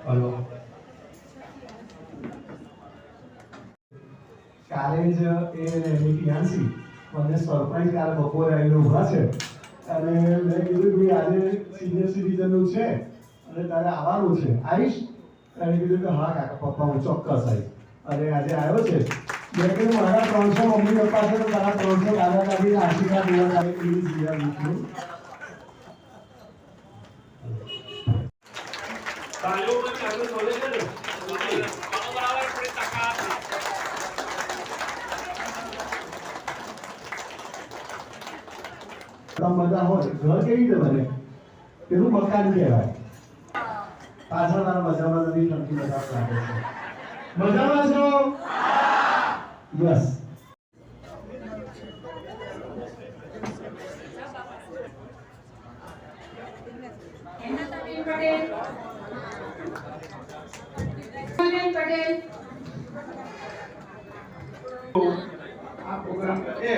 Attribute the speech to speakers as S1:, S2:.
S1: Hello, કાલે જ એની fiancée મને સરપ્રાઈઝ કાલે બપોરે આવીને ઊભા છે અને મેં કીધું કે આજે સિનિયર સિટીઝનનું છે અને તારે આવવાનું છે, આવીશ? એને કીધું કે હા કાકા પપ્પા હું ચોક્કસ આવીશ. અને આજે આવ્યો છે. મેં કીધું મારા 300 મમ્મી પપ્પા છે તો તારા 300 દાદા દાદીને આશીર્વાદ દેવા તારે કેવી જીવન લીધું. બધા હોય ઘર કેવી રીતે બને પેલું મકાન કહેવાય. પાછળ તારા મજામાં નથી ટંકી બધા લાગે છે. મજામાં છો? યસ. આ પ્રોગ્રામ એ